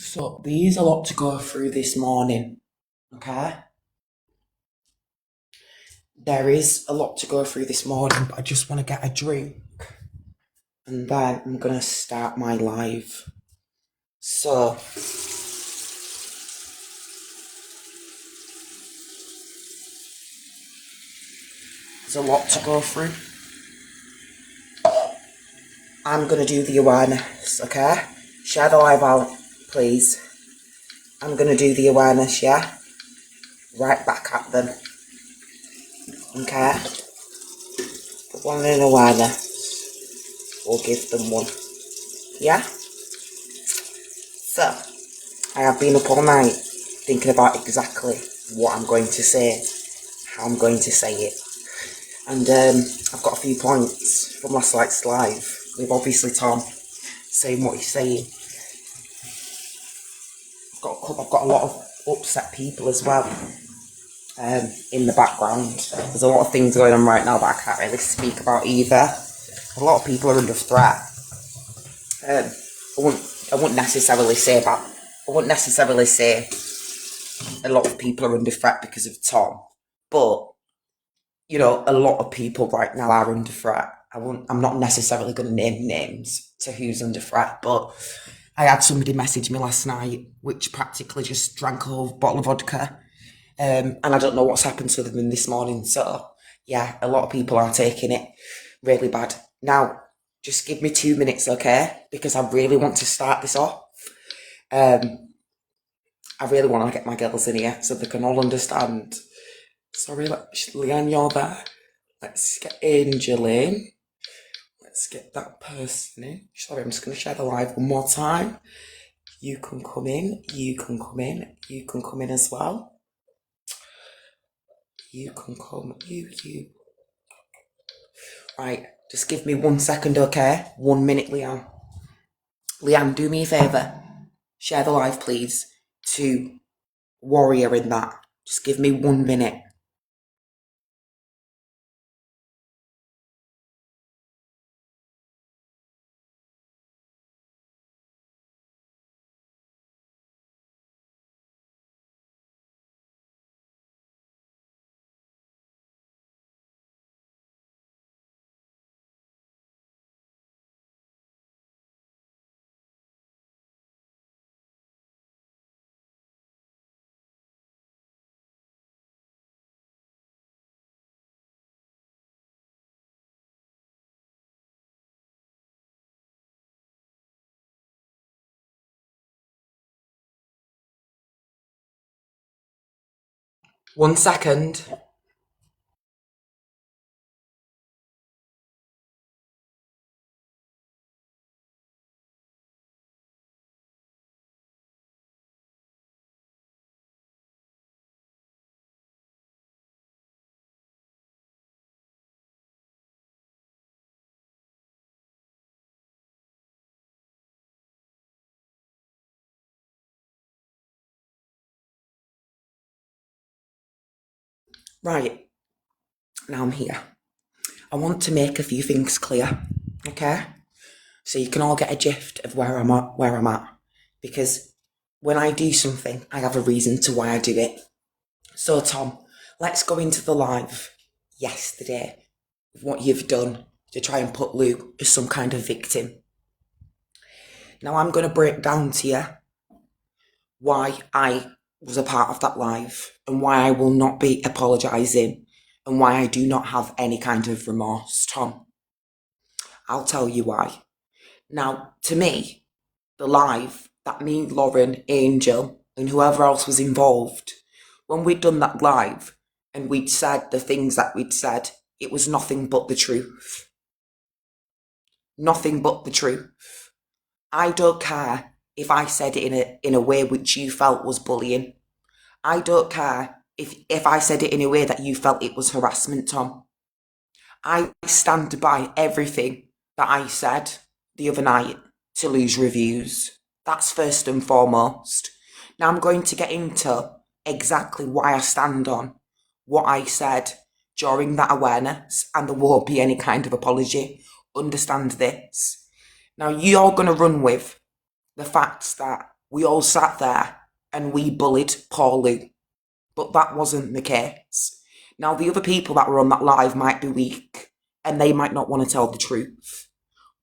So there's a lot to go through this morning, okay? There is a lot to go through this morning, but I just want to get a drink and then I'm gonna start my live. So there's a lot to go through. I'm gonna do the awareness, okay? Share the live out, please. I'm gonna do the awareness, yeah? Right back at them, okay? Put one in awareness. We'll give them one, yeah? So, I have been up all night thinking about exactly what I'm going to say, how I'm going to say it. And I've got a few points from last night's live with obviously Tom saying what he's saying. I've got a lot of upset people as well in the background. There's a lot of things going on right now that I can't really speak about either. A lot of people are under threat. I wouldn't necessarily say that. I wouldn't necessarily say a lot of people are under threat because of Tom, but you know, a lot of people right now are under threat. I'm not necessarily going to name names to who's under threat, but I had somebody message me last night, which practically just drank a whole bottle of vodka, and I don't know what's happened to them this morning. So yeah, a lot of people are taking it really bad. Now, just give me 2 minutes, okay? Because I really want to start this off. I really want to get my girls in here so they can all understand. Sorry, Leanne, you're there. Let's get Angel in. Let's get that person in. Sorry, I'm just going to share the live one more time. You can come in. You can come in. You can come in as well. You can come. You. Right, just give me 1 second, okay? 1 minute, Leanne. Leanne, do me a favour. Share the live, please, to Warrior in that. Just give me 1 minute. One second. Right, now I'm here. I want to make a few things clear, okay? So you can all get a gist of where I'm at. Because when I do something, I have a reason to why I do it. So Tom, let's go into the live yesterday of what you've done to try and put Lou as some kind of victim. Now I'm going to break down to you why I was a part of that live and why I will not be apologising and why I do not have any kind of remorse, Tom. I'll tell you why. Now, to me, the live that me, Lauren, Angel, and whoever else was involved, when we'd done that live and we'd said the things that we'd said, it was nothing but the truth. Nothing but the truth. I don't care if I said it in a way which you felt was bullying. I don't care if I said it in a way that you felt it was harassment, Tom. I stand by everything that I said the other night to lose reviews. That's first and foremost. Now I'm going to get into exactly why I stand on what I said during that awareness, and there won't be any kind of apology. Understand this. Now you're going to run with the facts that we all sat there and we bullied poor Lou. But that wasn't the case. Now, the other people that were on that live might be weak and they might not want to tell the truth.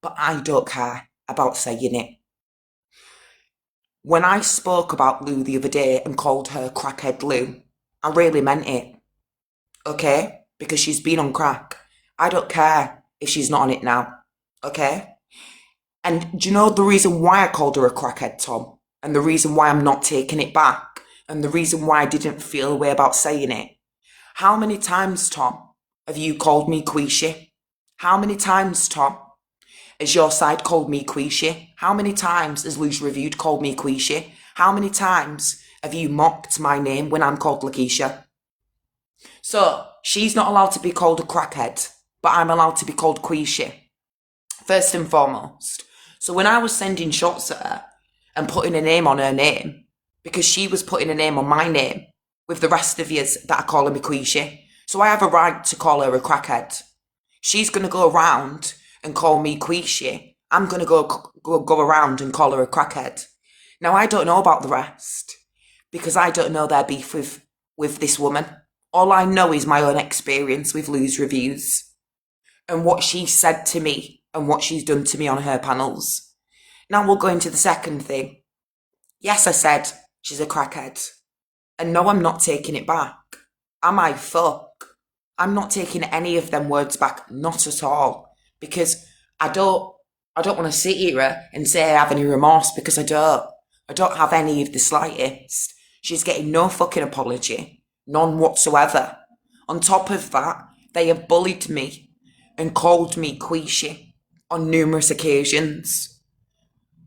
But I don't care about saying it. When I spoke about Lou the other day and called her crackhead Lou, I really meant it. Okay? Because she's been on crack. I don't care if she's not on it now. Okay? And do you know the reason why I called her a crackhead, Tom? And the reason why I'm not taking it back? And the reason why I didn't feel a way about saying it? How many times, Tom, have you called me Keisha? How many times, Tom, has your side called me Keisha? How many times has Lou's Reviewed called me Keisha? How many times have you mocked my name when I'm called Lakeisha? So, she's not allowed to be called a crackhead, but I'm allowed to be called Keisha. First and foremost. So when I was sending shots at her and putting a name on her name, because she was putting a name on my name with the rest of yous that are calling me Keisha, so I have a right to call her a crackhead. She's going to go around and call me Keisha. I'm going to go around and call her a crackhead. Now, I don't know about the rest because I don't know their beef with this woman. All I know is my own experience with Lou's Reviews and what she said to me and what she's done to me on her panels. Now we'll go into the second thing. Yes, I said she's a crackhead. And no, I'm not taking it back. Am I? Fuck. I'm not taking any of them words back. Not at all. Because I don't want to sit here and say I have any remorse because I don't. I don't have any of the slightest. She's getting no fucking apology. None whatsoever. On top of that, they have bullied me and called me Keisha on numerous occasions.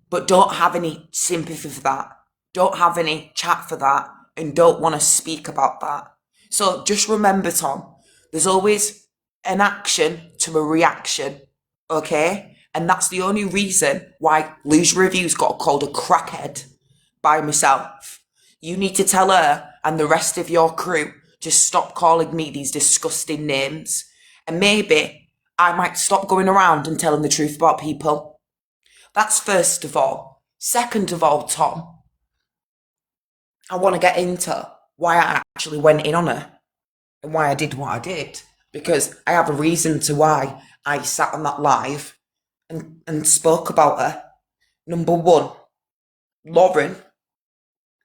But don't have any sympathy for that. Don't have any chat for that. And don't want to speak about that. So just remember, Tom, there's always an action to a reaction. Okay? And that's the only reason why Lou's Reviews got called a crackhead by myself. You need to tell her and the rest of your crew to stop calling me these disgusting names. And maybe I might stop going around and telling the truth about people. That's first of all. Second of all, Tom, I want to get into why I actually went in on her and why I did what I did. Because I have a reason to why I sat on that live and spoke about her. Number one, Lauren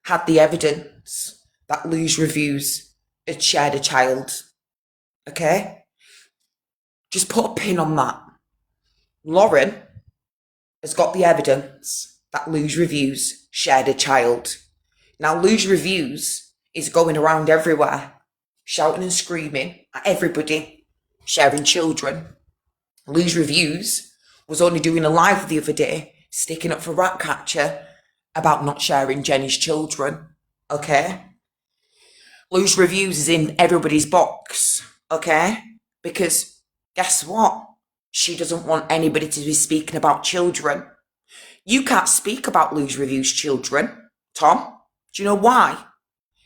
had the evidence that Lou's Reviews had shared a child. Okay? Just put a pin on that. Lauren has got the evidence that Lou's Reviews shared a child. Now, Lou's Reviews is going around everywhere, shouting and screaming at everybody, sharing children. Lou's Reviews was only doing a live the other day, sticking up for Ratcatcher about not sharing Jenny's children, okay? Lou's Reviews is in everybody's box, okay? Because guess what? She doesn't want anybody to be speaking about children. You can't speak about Lou's Reviews children, Tom. Do you know why?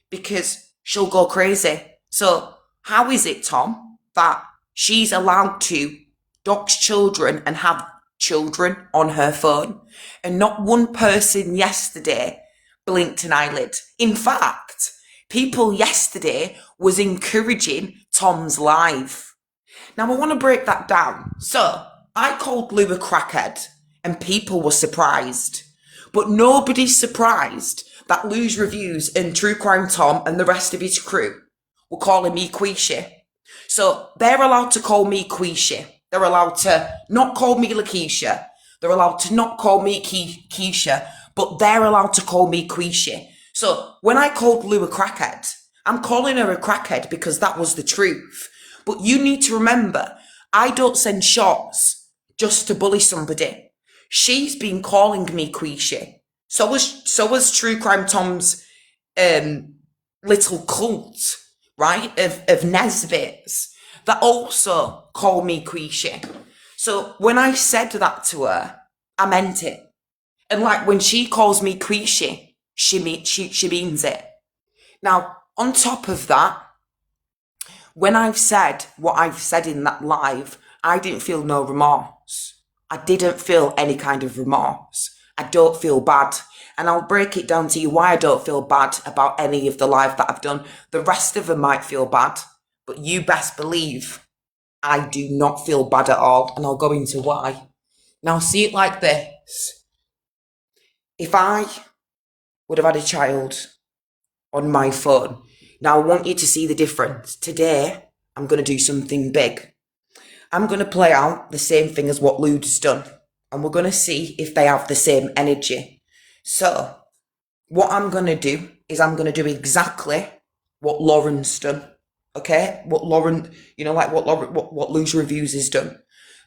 Because she'll go crazy. So how is it, Tom, that she's allowed to dox children and have children on her phone and not one person yesterday blinked an eyelid? In fact, people yesterday was encouraging Tom's live. Now I want to break that down. So I called Lou a crackhead and people were surprised, but nobody's surprised that Lou's Reviews and True Crime Tom and the rest of his crew were calling me Keisha. So they're allowed to call me Keisha. They're allowed to not call me Lakeisha. They're allowed to not call me Keisha, but they're allowed to call me Keisha. So when I called Lou a crackhead, I'm calling her a crackhead because that was the truth. But you need to remember, I don't send shots just to bully somebody. She's been calling me Keisha. So was True Crime Tom's little cult, right, of Nesbits that also call me Keisha. So when I said that to her, I meant it. And like when she calls me Keisha, she means it. Now, on top of that, when I've said what I've said in that live, I didn't feel no remorse. I didn't feel any kind of remorse. I don't feel bad. And I'll break it down to you why I don't feel bad about any of the live that I've done. The rest of them might feel bad, but you best believe I do not feel bad at all. And I'll go into why. Now, see it like this. If I would have had a child on my phone, now I want you to see the difference. Today, I'm going to do something big. I'm going to play out the same thing as what Lude's done. And we're going to see if they have the same energy. So, what I'm going to do is I'm going to do exactly what Lauren's done. Okay? What Lauren, like what Lude's Reviews has done.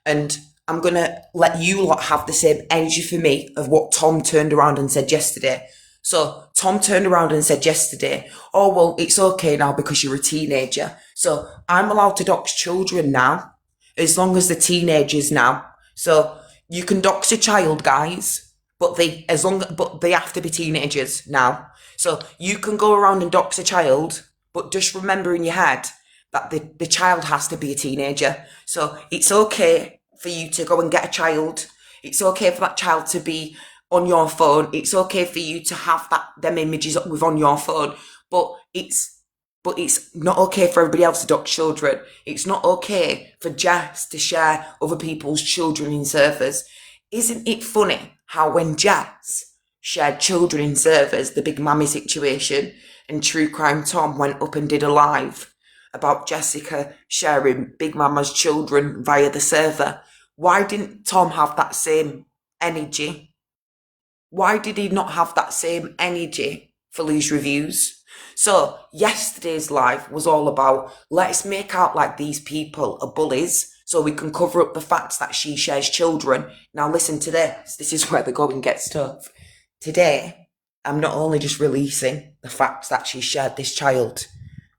And I'm going to let you lot have the same energy for me of what Tom turned around and said yesterday. So Tom turned around and said yesterday, oh, well, it's okay now because you're a teenager. So I'm allowed to dox children now, as long as they're teenagers now. So you can dox a child, guys, but they have to be teenagers now. So you can go around and dox a child, but just remember in your head that the child has to be a teenager. So it's okay for you to go and get a child. It's okay for that child to be on your phone. It's okay for you to have them images up with on your phone. But it's not okay for everybody else to dox children. It's not okay for Jess to share other people's children in servers. Isn't it funny how when Jess shared children in servers, the Big Mammy situation, and True Crime Tom went up and did a live about Jessica sharing Big Mama's children via the server, why didn't Tom have that same energy? Why did he not have that same energy for Lude's Reviews? So yesterday's live was all about, let's make out like these people are bullies so we can cover up the facts that she shares children. Now listen to this. This is where the going gets tough. Today, I'm not only just releasing the facts that she shared this child,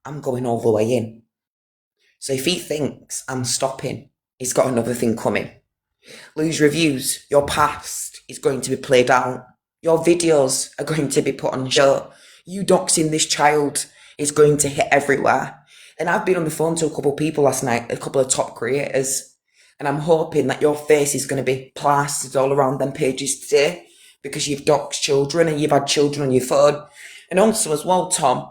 I'm going all the way in. So if he thinks I'm stopping, he's got another thing coming. Lude's Reviews, your past is going to be played out. Your videos are going to be put on show. You doxing this child is going to hit everywhere. And I've been on the phone to a couple of people last night, a couple of top creators, and I'm hoping that your face is going to be plastered all around them pages today because you've doxed children and you've had children on your phone. And also as well, Tom,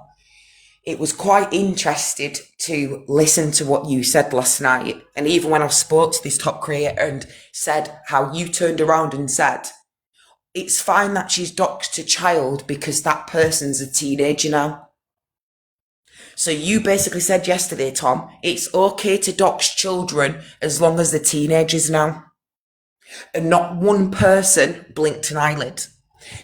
it was quite interesting to listen to what you said last night. And even when I spoke to this top creator and said how you turned around and said, it's fine that she's doxed a child because that person's a teenager now. So you basically said yesterday, Tom, it's okay to dox children as long as they're teenagers now. And not one person blinked an eyelid.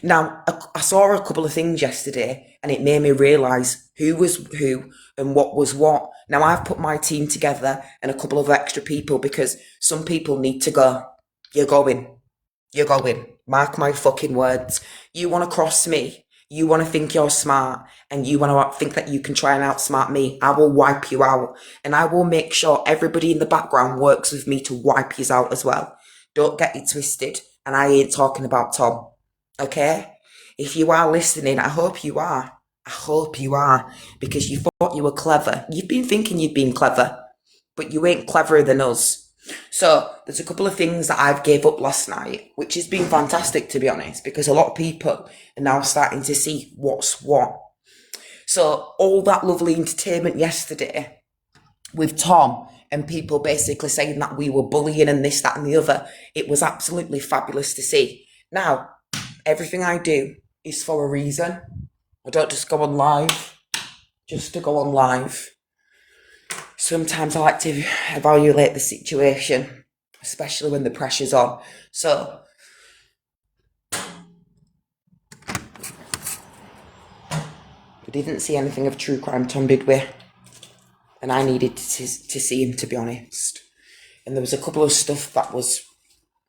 Now, I saw a couple of things yesterday and it made me realise who was who and what was what. Now, I've put my team together and a couple of extra people because some people need to go. You're going. You're going. Mark my fucking words. You want to cross me. You want to think you're smart and you want to think that you can try and outsmart me. I will wipe you out and I will make sure everybody in the background works with me to wipe you out as well. Don't get it twisted. And I ain't talking about Tom. Okay? If you are listening, I hope you are. I hope you are. Because you thought you were clever. You've been thinking you've been clever. But you ain't cleverer than us. So, there's a couple of things that I've gave up last night, which has been fantastic to be honest, because a lot of people are now starting to see what's what. So, all that lovely entertainment yesterday with Tom and people basically saying that we were bullying and this, that and the other, it was absolutely fabulous to see. Now, everything I do is for a reason. I don't just go on live just to go on live. Sometimes I like to evaluate the situation, especially when the pressure's on. So, we didn't see anything of True Crime Tom, did we? And I needed to see him, to be honest. And there was a couple of stuff that was,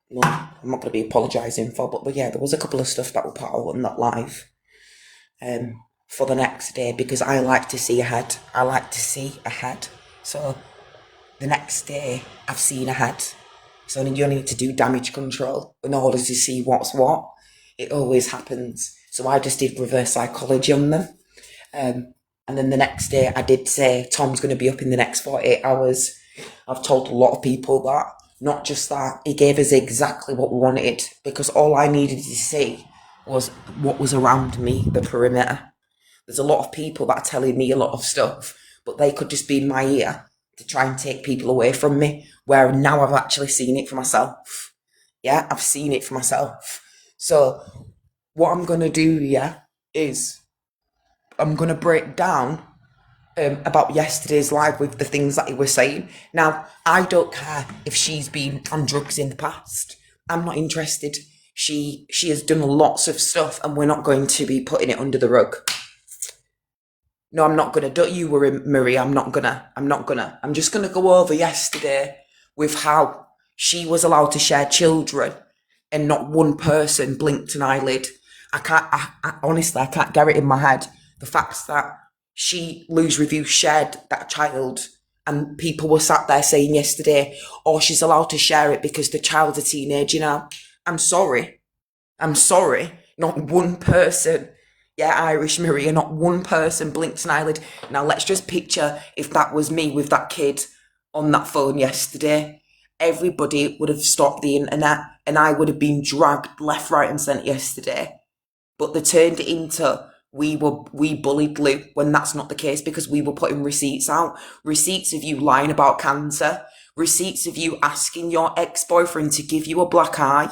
no, I'm not going to be apologising for, but yeah, there was a couple of stuff that were put out on that live for the next day because I like to see ahead. I like to see ahead. So the next day, I've seen ahead. So you only need to do damage control in order to see what's what. It always happens. So I just did reverse psychology on them. And then the next day, I did say, Tom's going to be up in the next 48 hours. I've told a lot of people that. Not just that, he gave us exactly what we wanted. Because all I needed to see was what was around me, the perimeter. There's a lot of people that are telling me a lot of stuff, but they could just be in my ear to try and take people away from me, where now I've actually seen it for myself. Yeah, I've seen it for myself. So what I'm going to do, yeah, is I'm going to break down about yesterday's live with the things that he was saying. Now, I don't care if she's been on drugs in the past. I'm not interested. She has done lots of stuff, and we're not going to be putting it under the rug. No, I'm not gonna. Don't you worry, Marie. I'm not gonna. I'm just gonna go over yesterday with how she was allowed to share children, and not one person blinked an eyelid. I can't. I honestly, I can't get it in my head. The fact that Lose Review shared that child, and people were sat there saying yesterday, "Oh, she's allowed to share it because the child's a teenager now." I'm sorry. I'm sorry. Not one person. Yeah, Irish Maria, not one person blinked an eyelid. Now let's just picture if that was me with that kid on that phone yesterday. Everybody would have stopped the internet and I would have been dragged left, right and centre yesterday. But they turned it into we bullied Lou when that's not the case, because we were putting receipts out. Receipts of you lying about cancer. Receipts of you asking your ex-boyfriend to give you a black eye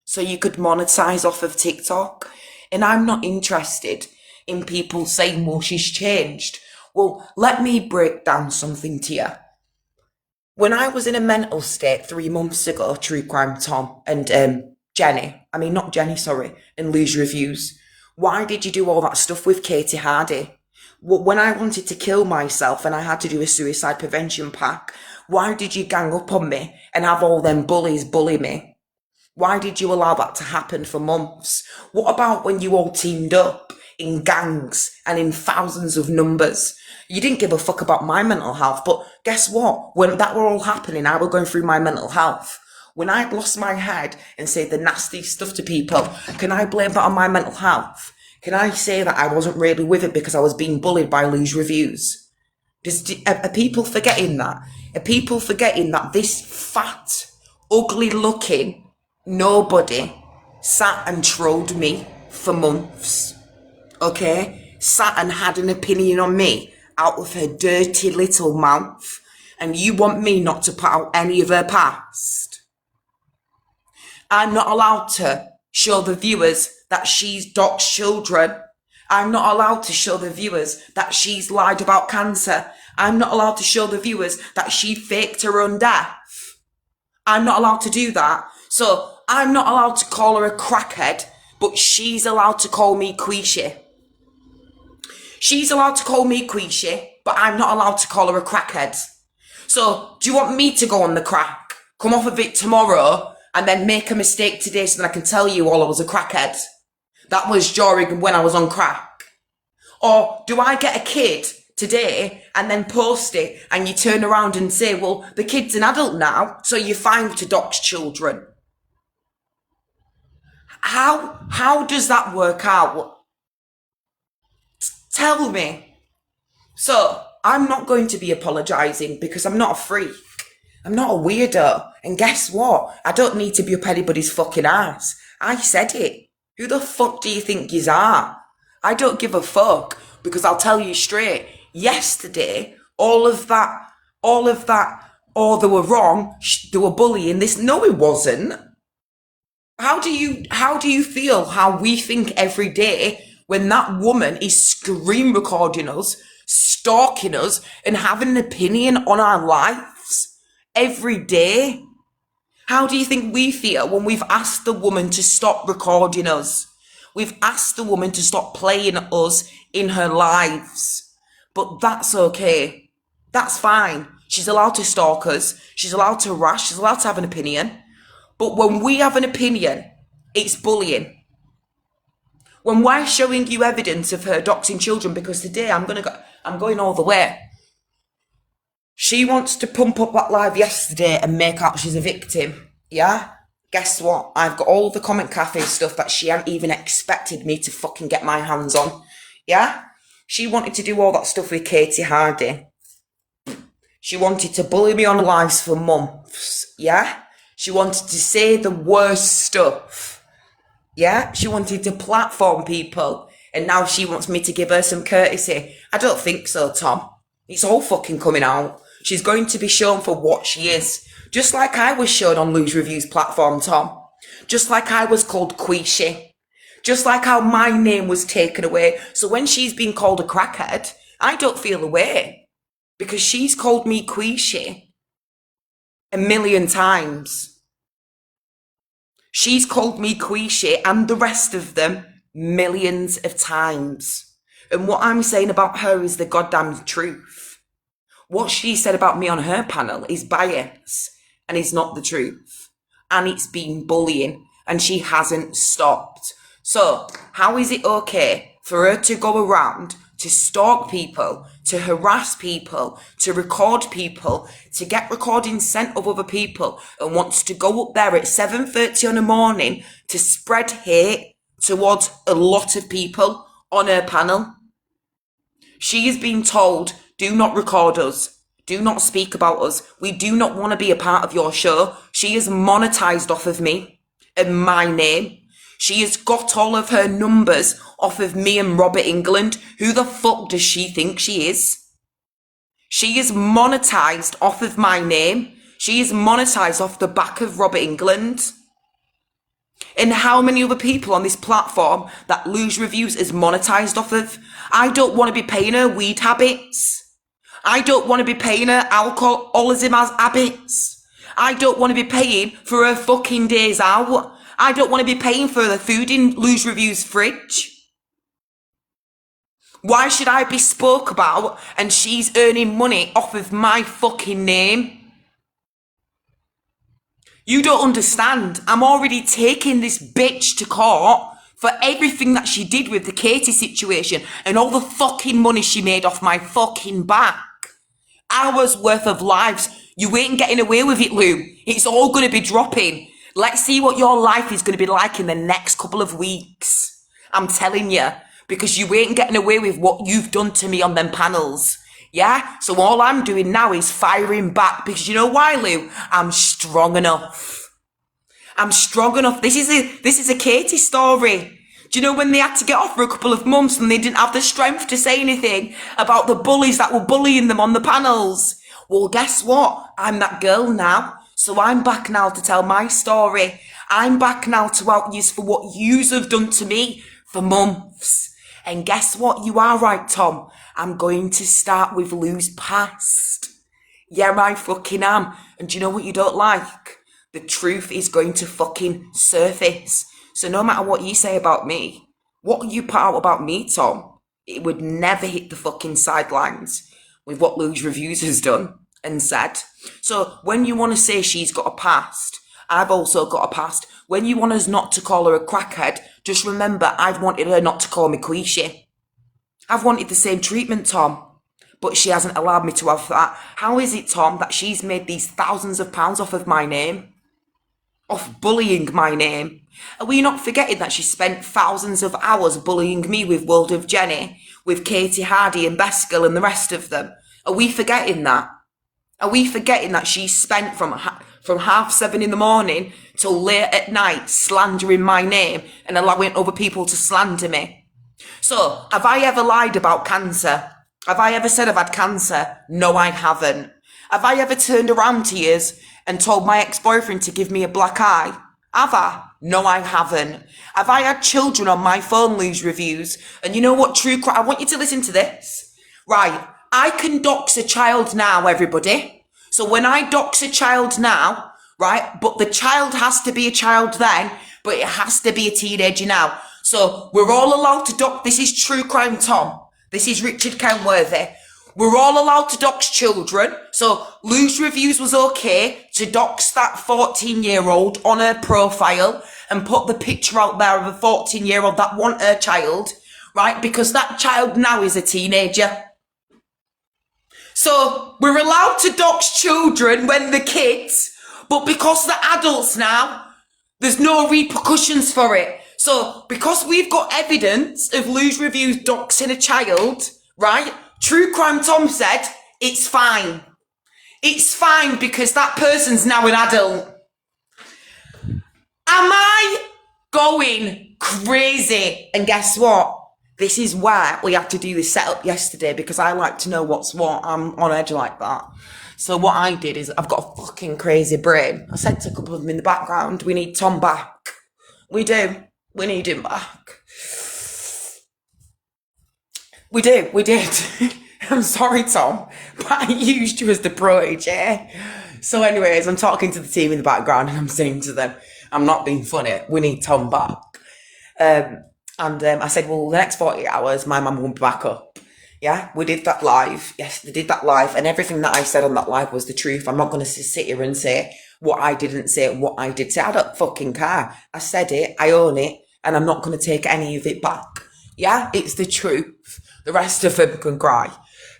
so you could monetize off of TikTok. And I'm not interested in people saying, well, she's changed. Well, let me break down something to you. When I was in a mental state 3 months ago, True Crime Tom and and Lose Reviews, why did you do all that stuff with Katie Hardy? When I wanted to kill myself and I had to do a suicide prevention pack, why did you gang up on me and have all them bullies bully me? Why did you allow that to happen for months? What about when you all teamed up in gangs and in thousands of numbers? You didn't give a fuck about my mental health, but guess what? When that were all happening, I was going through my mental health. When I'd lost my head and said the nasty stuff to people, can I blame that on my mental health? Can I say that I wasn't really with it because I was being bullied by Lose Reviews? Are people forgetting that? Are people forgetting that this fat, ugly looking nobody sat and trolled me for months, okay? Sat and had an opinion on me out of her dirty little mouth, and you want me not to put out any of her past? I'm not allowed to show the viewers that she's doxed children. I'm not allowed to show the viewers that she's lied about cancer. I'm not allowed to show the viewers that she faked her own death. I'm not allowed to do that. So I'm not allowed to call her a crackhead, but she's allowed to call me Keisha. She's allowed to call me Keisha, but I'm not allowed to call her a crackhead. So do you want me to go on the crack, come off of it tomorrow, and then make a mistake today so that I can tell you all I was a crackhead? That was during when I was on crack. Or do I get a kid today and then post it and you turn around and say, well, the kid's an adult now, so you're fine to dox children? How does that work out? Tell me. So I'm not going to be apologising because I'm not a freak. I'm not a weirdo. And guess what? I don't need to be up anybody's fucking ass. I said it. Who the fuck do you think you are? I don't give a fuck, because I'll tell you straight. Yesterday, all of that, oh, they were wrong, they were bullying this. No, it wasn't. How do you feel how we think every day when that woman is screen recording us, stalking us, and having an opinion on our lives every day? How do you think we feel when we've asked the woman to stop recording us? We've asked the woman to stop playing us in her lives. But that's okay. That's fine. She's allowed to stalk us. She's allowed to rash. She's allowed to have an opinion. But when we have an opinion, it's bullying. When we're showing you evidence of her doxing children, because today I'm going all the way. She wants to pump up that live yesterday and make out she's a victim. Yeah? Guess what? I've got all the Comment Cafe stuff that she hadn't even expected me to fucking get my hands on. Yeah? She wanted to do all that stuff with Katie Hardy. She wanted to bully me on lives for months. Yeah? She wanted to say the worst stuff. Yeah, she wanted to platform people, and now she wants me to give her some courtesy. I don't think so, Tom. It's all fucking coming out. She's going to be shown for what she is. Just like I was shown on Lose Review's platform, Tom. Just like I was called Keisha. Just like how my name was taken away. So when she's been called a crackhead, I don't feel away. Because she's called me Keisha a million times. She's called me Keisha and the rest of them millions of times. And what I'm saying about her is the goddamn truth. What she said about me on her panel is bias and is not the truth. And it's been bullying and she hasn't stopped. So how is it okay for her to go around to stalk people, to harass people, to record people, to get recordings sent of other people, and wants to go up there at 7:30 in the morning to spread hate towards a lot of people on her panel? She is being told, do not record us. Do not speak about us. We do not want to be a part of your show. She is monetized off of me and my name. She has got all of her numbers off of me and Robert England. Who the fuck does she think she is? She is monetized off of my name. She is monetized off the back of Robert England. And how many other people on this platform that Lose Reviews is monetized off of? I don't want to be paying her weed habits. I don't want to be paying her alcoholism as habits. I don't want to be paying for her fucking days out. I don't want to be paying for the food in Lose Reviews' fridge. Why should I be spoke about and she's earning money off of my fucking name? You don't understand. I'm already taking this bitch to court for everything that she did with the Katie situation and all the fucking money she made off my fucking back. Hours worth of lives. You ain't getting away with it, Lou. It's all going to be dropping. Let's see what your life is going to be like in the next couple of weeks. I'm telling you, because you ain't getting away with what you've done to me on them panels. Yeah? So all I'm doing now is firing back because you know why, Lou? I'm strong enough. I'm strong enough. This is a Katie story. Do you know when they had to get off for a couple of months and they didn't have the strength to say anything about the bullies that were bullying them on the panels? Well, guess what? I'm that girl now. So I'm back now to tell my story. I'm back now to out yous for what yous have done to me for months. And guess what? You are right, Tom. I'm going to start with Lou's past. Yeah, I fucking am. And do you know what you don't like? The truth is going to fucking surface. So no matter what you say about me, what you put out about me, Tom, it would never hit the fucking sidelines with what Lou's Reviews has done and said. So when you want to say she's got a past, I've also got a past. When you want us not to call her a crackhead, just remember I've wanted her not to call me Keisha. I've wanted the same treatment, Tom, but she hasn't allowed me to have that. How is it, Tom, that she's made these thousands of pounds off of my name? Off bullying my name? Are we not forgetting that she spent thousands of hours bullying me with World of Jenny, with Katie Hardy and Beskell and the rest of them? Are we forgetting that? Are we forgetting that she spent from 7:30 in the morning till late at night slandering my name and allowing other people to slander me? So, have I ever lied about cancer? Have I ever said I've had cancer? No, I haven't. Have I ever turned around to years and told my ex-boyfriend to give me a black eye? Have I? No, I haven't. Have I had children on my phone Lose Reviews? And you know what, true crime? I want you to listen to this. Right, I can dox a child now, everybody. So when I dox a child now, right, but the child has to be a child then, but it has to be a teenager now. So we're all allowed to dox. This is true crime, Tom. This is Richard Kenworthy. We're all allowed to dox children. So Lose Reviews was okay to dox that 14-year-old on her profile and put the picture out there of a 14-year-old that want her child, right? Because that child now is a teenager. So we're allowed to dox children when they're kids, but because they're adults now, there's no repercussions for it. So because we've got evidence of Lose Reviews doxing a child, right? True Crime Tom said, it's fine. It's fine because that person's now an adult. Am I going crazy. And guess what? This is why we had to do this setup yesterday, because I like to know what's what. I'm on edge like that. So what I did is, I've got a fucking crazy brain. I said to a couple of them in the background, we need Tom back. We do. We need him back. We did. I'm sorry, Tom, but I used you as the protege. So anyways, I'm talking to the team in the background and I'm saying to them, I'm not being funny, we need Tom back. I said, well, the next 48 hours, my mum won't be back up. Yeah, we did that live. Yes, they did that live. And everything that I said on that live was the truth. I'm not going to sit here and say what I didn't say and what I did say. I don't fucking care. I said it, I own it, and I'm not going to take any of it back. Yeah, it's the truth. The rest of them can cry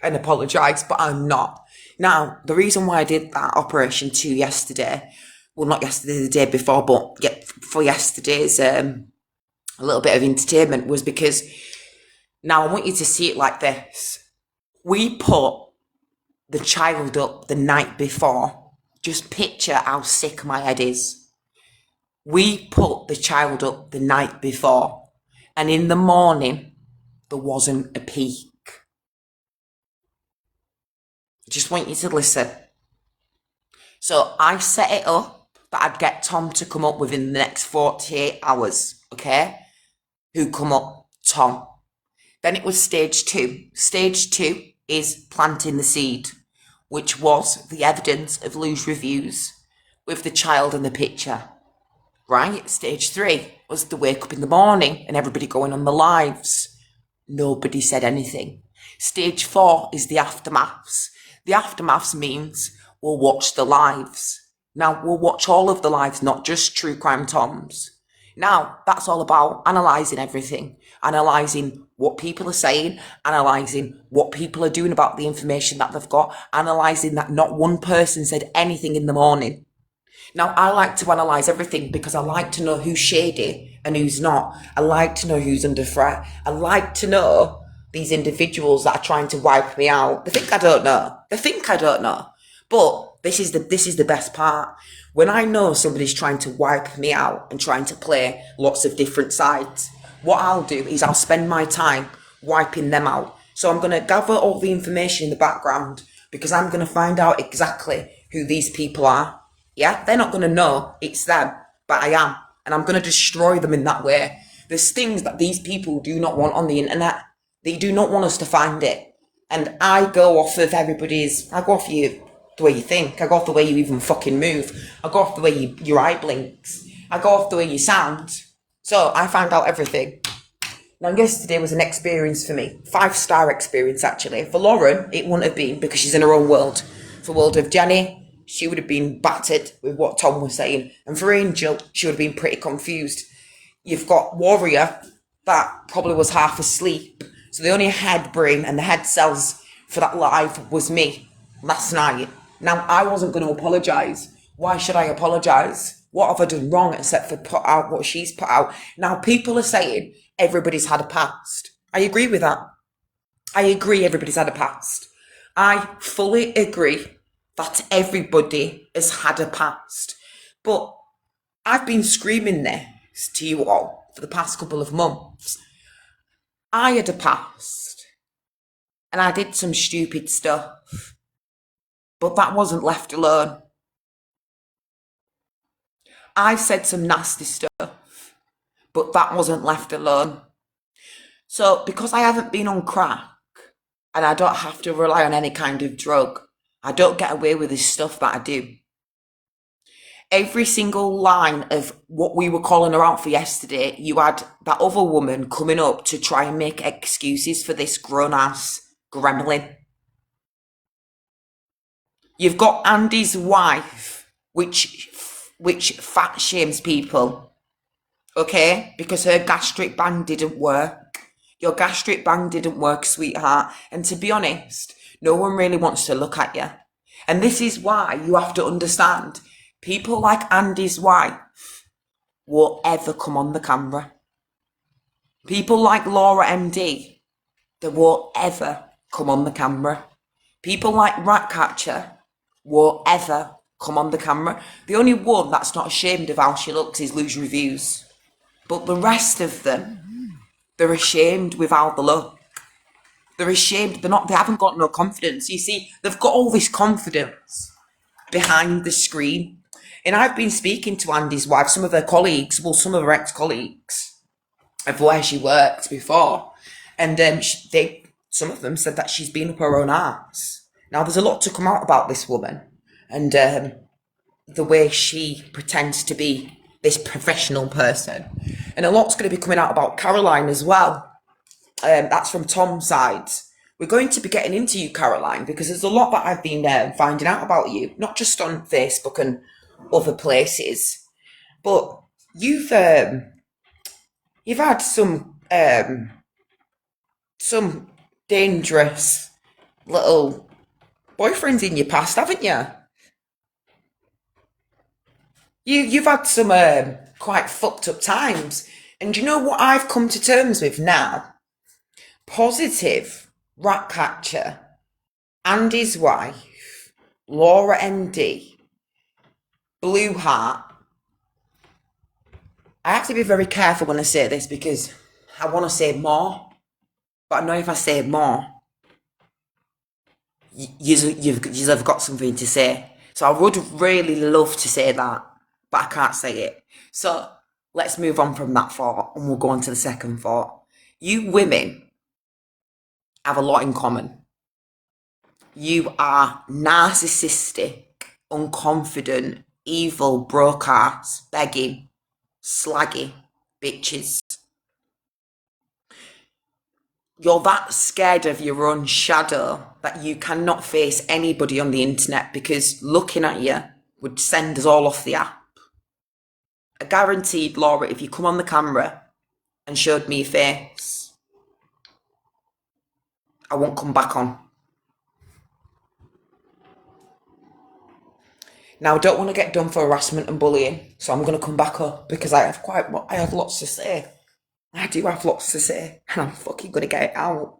and apologise, but I'm not. Now, the reason why I did that Operation 2 yesterday, well, not yesterday, the day before, but for yesterday's a little bit of entertainment, was because now I want you to see it like this. We put the child up the night before. Just picture how sick my head is. We put the child up the night before, and in the morning, there wasn't a peak. I just want you to listen. So I set it up that I'd get Tom to come up within the next 48 hours, okay? Who come up? Tom. Then it was stage 2. Stage 2 is planting the seed, which was the evidence of loose reviews with the child and the picture. Right? Stage 3 was the wake up in the morning and everybody going on the lives. Nobody said anything. Stage 4 is the aftermaths. The aftermaths means we'll watch the lives. Now, we'll watch all of the lives, not just True Crime Toms. Now, that's all about analysing everything, analysing what people are saying, analysing what people are doing about the information that they've got, analysing that not one person said anything in the morning. Now, I like to analyse everything because I like to know who's shady and who's not. I like to know who's under threat. I like to know these individuals that are trying to wipe me out. They think I don't know. But this is the best part. When I know somebody's trying to wipe me out and trying to play lots of different sides, what I'll do is I'll spend my time wiping them out. So I'm going to gather all the information in the background because I'm going to find out exactly who these people are. Yeah, they're not going to know it's them, but I am. And I'm going to destroy them in that way. There's things that these people do not want on the internet. They do not want us to find it. And I go off of I go off you, the way you think. I go off the way you even fucking move. I go off the way your eye blinks. I go off the way you sound. So I found out everything. Now, yesterday was an experience for me. 5-star experience, actually. For Lauren, it wouldn't have been because she's in her own world. For the world of Jenny, she would have been battered with what Tom was saying. And for Angel, she would have been pretty confused. You've got Warrior, that probably was half asleep. So the only head brain and the head cells for that live was me last night. Now, I wasn't going to apologise. Why should I apologise? What have I done wrong except for put out what she's put out? Now, people are saying everybody's had a past. I agree with that. I agree everybody's had a past. I fully agree that everybody has had a past. But I've been screaming this to you all for the past couple of months. I had a past. And I did some stupid stuff. But that wasn't left alone. I said some nasty stuff. But that wasn't left alone. So because I haven't been on crack, and I don't have to rely on any kind of drug, I don't get away with this stuff that I do. Every single line of what we were calling her out for yesterday, you had that other woman coming up to try and make excuses for this grown-ass gremlin. You've got Andy's wife, which fat shames people, okay? Because her gastric band didn't work. Your gastric band didn't work, sweetheart. And to be honest, no one really wants to look at you. And this is why you have to understand, people like Andy's wife won't ever come on the camera. People like Laura MD, they won't ever come on the camera. People like Ratcatcher won't ever come on the camera. The only one that's not ashamed of how she looks is Lose Reviews. But the rest of them, they're ashamed with how they look. They're ashamed. They haven't got no confidence. You see, they've got all this confidence behind the screen. And I've been speaking to Andy's wife, some of her colleagues, well, some of her ex-colleagues of where she worked before. And some of them said that she's been up her own arse. Now, there's a lot to come out about this woman and the way she pretends to be this professional person. And a lot's going to be coming out about Caroline as well. That's from Tom's side. We're going to be getting into you, Caroline, because there's a lot that I've been finding out about you, not just on Facebook and other places, but you've had some dangerous little boyfriends in your past, haven't you? You've had some quite fucked up times, and you know what I've come to terms with now? Positive Ratcatcher and his wife, Laura MD, Blue Heart. I have to be very careful when I say this because I want to say more, but I know if I say more, you've got something to say. So I would really love to say that, but I can't say it. So let's move on from that thought and we'll go on to the second thought. You women have a lot in common. You are narcissistic, unconfident, evil, broke ass, begging, slaggy bitches. You're that scared of your own shadow that you cannot face anybody on the internet because looking at you would send us all off the app. I guaranteed, Laura, if you come on the camera and showed me your face, I won't come back on. Now, I don't want to get done for harassment and bullying, so I'm going to come back up because I have lots to say. I do have lots to say, and I'm fucking going to get it out.